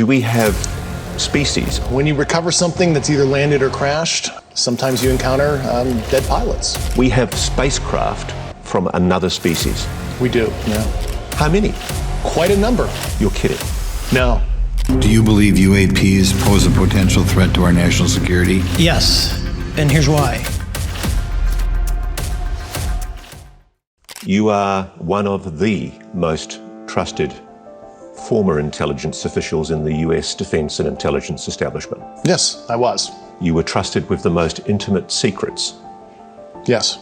Do we have species? When you recover something that's either landed or crashed, sometimes you encounter dead pilots. We have spacecraft from another species. We do, yeah. How many? Quite a number. You're kidding. No. Do you believe UAPs pose a potential threat to our national security? Yes, and here's why. You are one of the most trusted former intelligence officials in the US defense and intelligence establishment. Yes, I was. You were trusted with the most intimate secrets. Yes.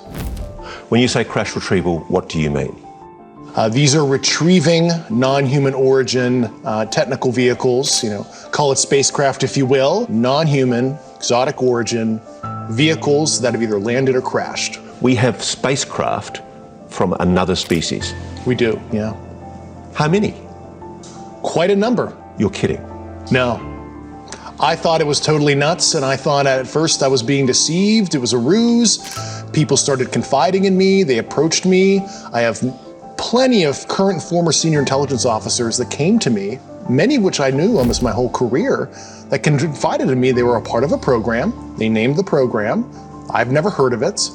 When you say crash retrieval, what do you mean? These are retrieving non-human origin technical vehicles, call it spacecraft if you will, non-human, exotic origin vehicles that have either landed or crashed. We have spacecraft from another species. We do, yeah. How many? Quite a number. You're kidding. No. I thought it was totally nuts, and I thought at first I was being deceived. It was a ruse. People started confiding in me. They approached me. I have plenty of current and former senior intelligence officers that came to me, many of which I knew almost my whole career, that confided in me they were a part of a program. They named the program. I've never heard of it.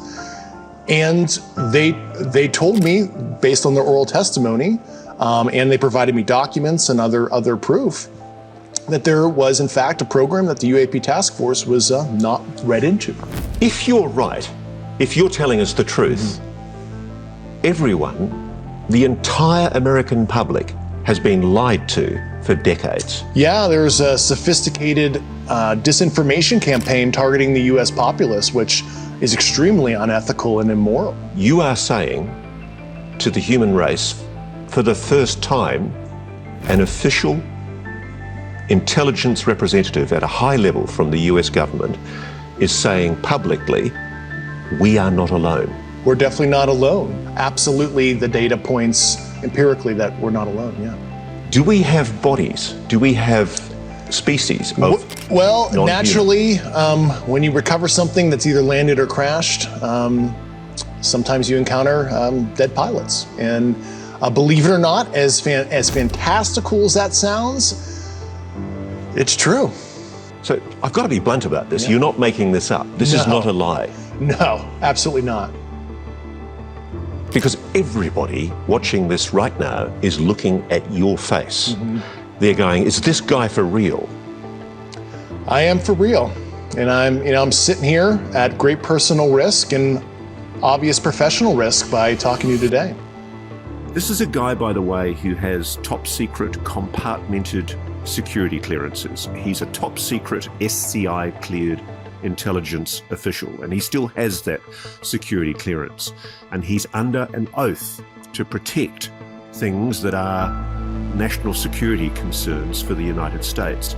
And they told me, based on their oral testimony, and they provided me documents and other proof, that there was in fact a program that the UAP task force was not read into. If you're right, if you're telling us the truth, everyone, the entire American public has been lied to for decades. Yeah, there's a sophisticated disinformation campaign targeting the US populace, which is extremely unethical and immoral. You are saying to the human race, for the first time, an official intelligence representative at a high level from the US government is saying publicly, we are not alone. We're definitely not alone. Absolutely, the data points empirically that we're not alone, yeah. Do we have bodies? Do we have species of Well, non-human? naturally, when you recover something that's either landed or crashed, sometimes you encounter dead pilots. And believe it or not, as fantastical as that sounds, it's true. So I've got to be blunt about this. Yeah. You're not making this up. This is not a lie. No, absolutely not. Because everybody watching this right now is looking at your face. They're going, is this guy for real? I am for real. And I'm sitting here at great personal risk and obvious professional risk by talking to you today. This is a guy, by the way, who has top secret compartmented security clearances. He's a top secret SCI cleared intelligence official, and he still has that security clearance. And he's under an oath to protect things that are national security concerns for the United States.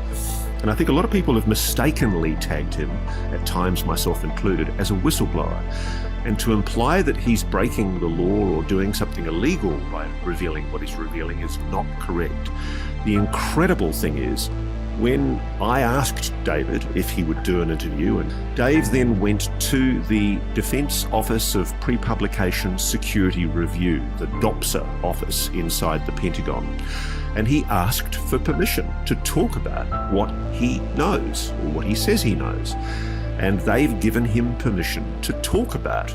And I think a lot of people have mistakenly tagged him, at times myself included, as a whistleblower. And to imply that he's breaking the law or doing something illegal by revealing what he's revealing is not correct. The incredible thing is, when I asked David if he would do an interview, and Dave then went to the Defense Office of Pre-Publication Security Review, the DOPSA office inside the Pentagon, and he asked for permission to talk about what he knows, or what he says he knows. And they've given him permission to talk about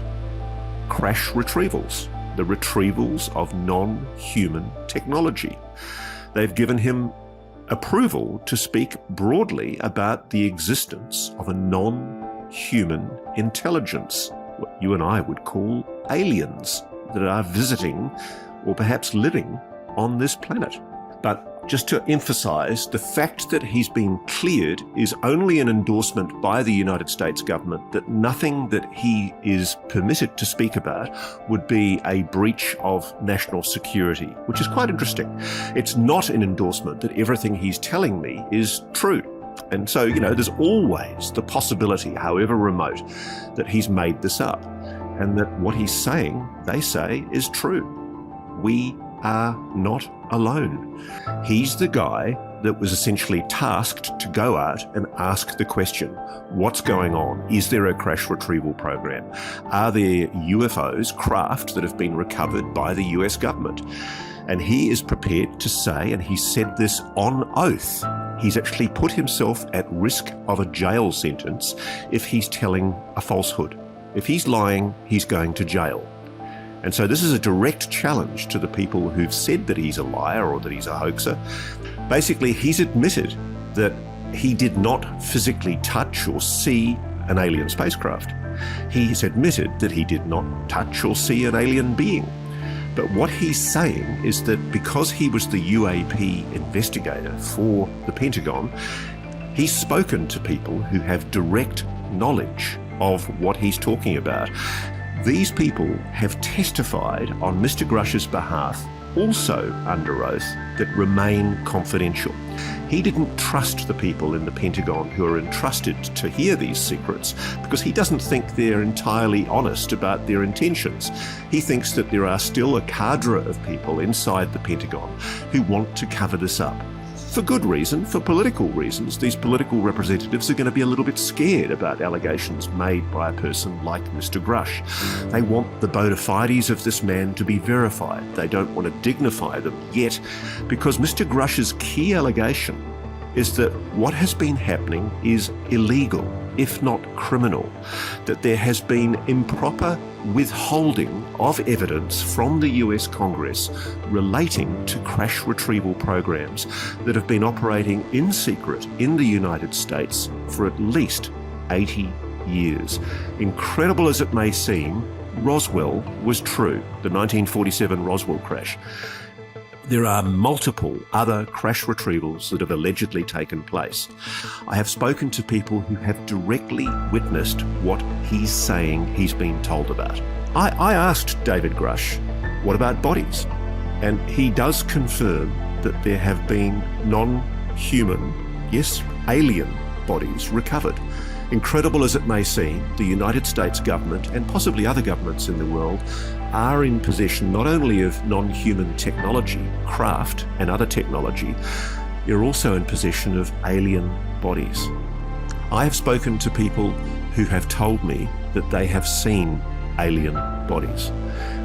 crash retrievals, the retrievals of non-human technology. They've given him approval to speak broadly about the existence of a non-human intelligence, what you and I would call aliens, that are visiting or perhaps living on this planet. But just to emphasize, the fact that he's been cleared is only an endorsement by the United States government that nothing that he is permitted to speak about would be a breach of national security, which is quite interesting. It's not an endorsement that everything he's telling me is true. And so, there's always the possibility, however remote, that he's made this up and that what he's saying, they say, is true. We are not alone. He's the guy that was essentially tasked to go out and ask the question, what's going on? Is there a crash retrieval program? Are there UFOs, craft that have been recovered by the US government? And he is prepared to say, and he said this on oath, he's actually put himself at risk of a jail sentence if he's telling a falsehood. If he's lying, he's going to jail. And so this is a direct challenge to the people who've said that he's a liar or that he's a hoaxer. Basically, he's admitted that he did not physically touch or see an alien spacecraft. He's admitted that he did not touch or see an alien being. But what he's saying is that because he was the UAP investigator for the Pentagon, he's spoken to people who have direct knowledge of what he's talking about. These people have testified on Mr. Grush's behalf, also under oath, that remain confidential. He didn't trust the people in the Pentagon who are entrusted to hear these secrets because he doesn't think they're entirely honest about their intentions. He thinks that there are still a cadre of people inside the Pentagon who want to cover this up. For good reason, for political reasons. These political representatives are going to be a little bit scared about allegations made by a person like Mr. Grush. They want the bona fides of this man to be verified. They don't want to dignify them yet, because Mr. Grush's key allegation is that what has been happening is illegal, if not criminal, that there has been improper withholding of evidence from the US Congress relating to crash retrieval programs that have been operating in secret in the United States for at least 80 years. Incredible as it may seem, Roswell was true, the 1947 Roswell crash. There are multiple other crash retrievals that have allegedly taken place. I have spoken to people who have directly witnessed what he's saying he's been told about. I asked David Grush, what about bodies? And he does confirm that there have been non-human, yes, alien bodies recovered. Incredible as it may seem, the United States government, and possibly other governments in the world, are in possession not only of non-human technology, craft and other technology, they're also in possession of alien bodies. I have spoken to people who have told me that they have seen alien bodies.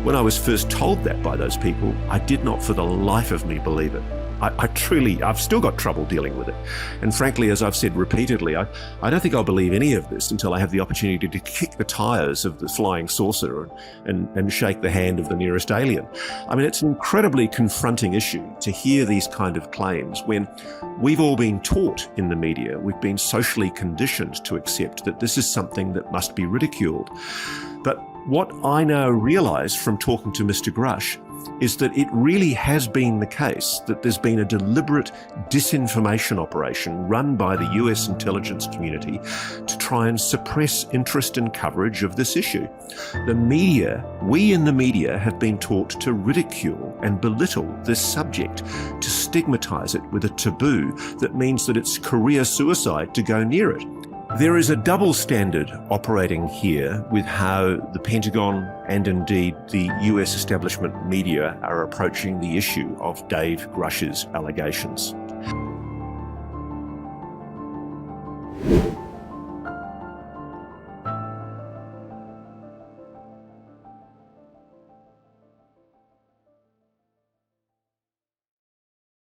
When I was first told that by those people, I did not for the life of me believe it. I've still got trouble dealing with it. And frankly, as I've said repeatedly, I don't think I'll believe any of this until I have the opportunity to kick the tires of the flying saucer and shake the hand of the nearest alien. I mean, it's an incredibly confronting issue to hear these kind of claims when we've all been taught in the media, we've been socially conditioned to accept that this is something that must be ridiculed. But what I now realise from talking to Mr. Grush is that it really has been the case that there's been a deliberate disinformation operation run by the US intelligence community to try and suppress interest and coverage of this issue. The media, we in the media, have been taught to ridicule and belittle this subject, to stigmatise it with a taboo that means that it's career suicide to go near it. There is a double standard operating here with how the Pentagon and indeed the US establishment media are approaching the issue of Dave Grush's allegations.